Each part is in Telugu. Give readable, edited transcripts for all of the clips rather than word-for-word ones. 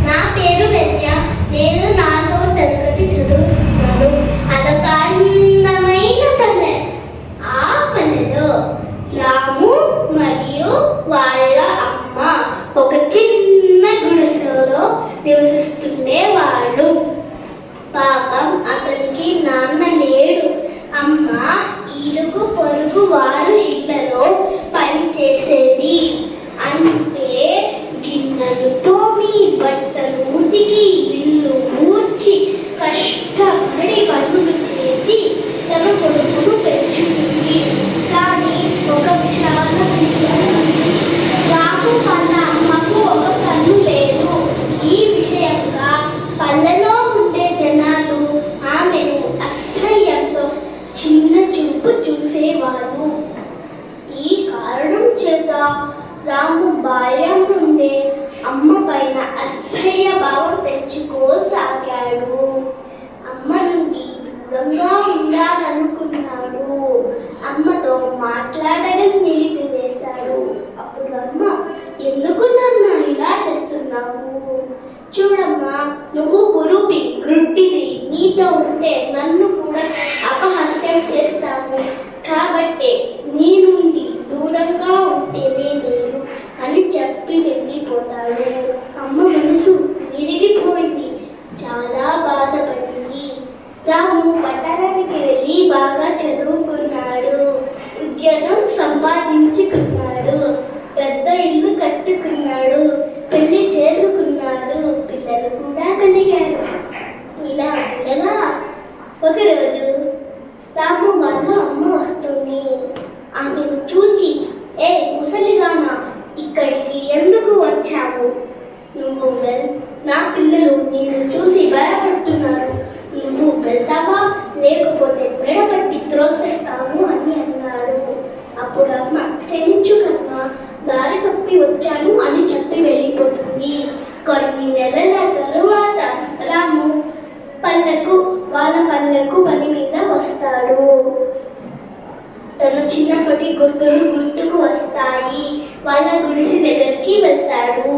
నా పేరు వెన్య. నేను 4వ తరగతి చదువుతున్నాను. అదొక అందమైన పల్లె. ఆ పల్లెలో రాము మరియు వాళ్ళ అమ్మ ఒక చిన్న గుడిసెలో నివసిస్తుండేవాళ్ళు. పాపం అతనికి నాన్న లేడు. అమ్మ ఇరుగు పొరుగు వారు ఇళ్లలో పనిచేసేది. అంటే గిన్నెలు తోమి, బట్టలు ఉతికి, ఇల్లు ఊడ్చి కష్టపడి పనులు చేసి తన కొడుకును పెంచుతుంది. కానీ ఒక విషాద విషయం, రాము వాళ్ళ అమ్మకు ఒక కన్ను లేదు. ఈ విషయంగా పల్లెలో ఉండే జనాలు ఆమెను అసహ్యంతో చిన్న చూపు చూసేవారు. ఈ కారణం చేత రాము బాల్యం నుండే అమ్మ పైన అసహ్య భావం తెచ్చుకోసాగాడు. అమ్మ నుండి దూరంగా ఉండాలనుకున్నాడు. అమ్మతో మాట్లాడడం నిలిపివేశాడు. అప్పుడు అమ్మ, ఎందుకు నన్ను ఇలా చేస్తున్నావు? చూడమ్మా, నువ్వు గ్రుడ్డిది. నీతో ఉంటే నన్ను కూడా అపహాస్యం చేస్తావు. కాబట్టి నీ నుండి దూరంగా ఉంటేనే నేను అని చెప్పి వెళ్ళిపోతాడు. అమ్మ మనసు విరిగిపోయింది. చాలా బాధపడింది. రాము పట్టణానికి వెళ్ళి బాగా చదువుకున్నాడు. ఉద్యోగం సంపాదించుకున్నాడు. పెద్ద ఇల్లు కట్టుకున్నాడు. పెళ్లి చేసుకున్నాడు. పిల్లలు కూడా కలిగారు. ఇలా ఉండగా ఒకరోజు రాము వాళ్ళ అమ్మ వస్తుంది. ఆమెను చూచి, ఏ ముసలిదానా, ఇక్కడికి ఎందుకు వచ్చావు? నువ్వు నా పిల్లలు నిన్ను చూసి భయపడుతున్నారు. నువ్వు వెళ్తావా, లేకపోతే మెడపట్టి త్రోసేస్తాను అని అన్నాడు. అప్పుడు అమ్మ, క్షమించు కన్నా, దారి తప్పి వచ్చాను అని చెప్పి వెళ్ళిపోతుంది. కొన్ని నెలల తరువాత రాము వాళ్ళ పల్లెకు పని మీద వస్తాడు. తన చిన్నప్పటి గుర్తులు గుర్తుకు వస్తాయి. వాళ్ళ గుడిసి దగ్గరికి వెళ్తాడు.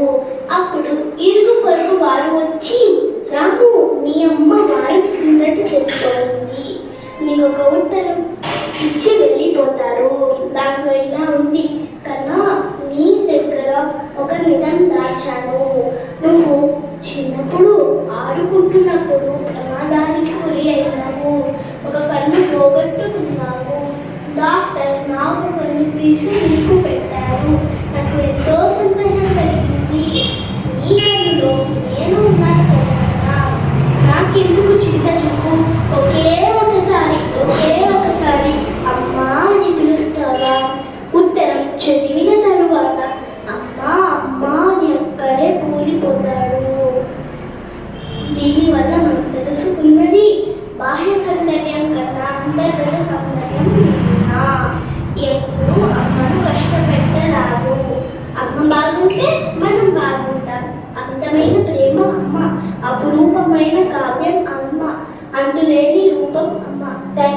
అప్పుడు ఇరుగు పొరుగు వారు వచ్చి, రాము, మీ అమ్మ వారి కిందటి చెప్పుకోండి, మీకు ఒక ఉత్తరం ఇచ్చి వెళ్ళిపోతారు. దాంట్లో ఇలా ఉంది, కన్నా నీ దగ్గర ఒక నిజం దాచాను. నువ్వు చిన్నప్పుడు ఆడుకుంటున్నప్పుడు ప్రమాదానికి గురి అయినావు. ఒక కన్ను పోగొట్టుకున్నావు. డాక్టర్ నాకు కన్ను తీసి నీకు పెట్టారు. నాకు ఎంతో సంతోషం కలిగింది. నీ కన్నులో నేను ఉన్నాను కదా. నాకెందుకు చింత చెప్పు? ఒకే ఒకసారి అమ్మా అని పిలుస్తావా? ఉత్తరం చదివిన తరువాత అమ్మా అని అక్కడే కూలిపోతాడు. దీనివల్ల మనం తెలుసుకున్నది, బాహ్య సౌందర్యం కన్నా అంతర్గత సౌందర్యం ఎప్పుడు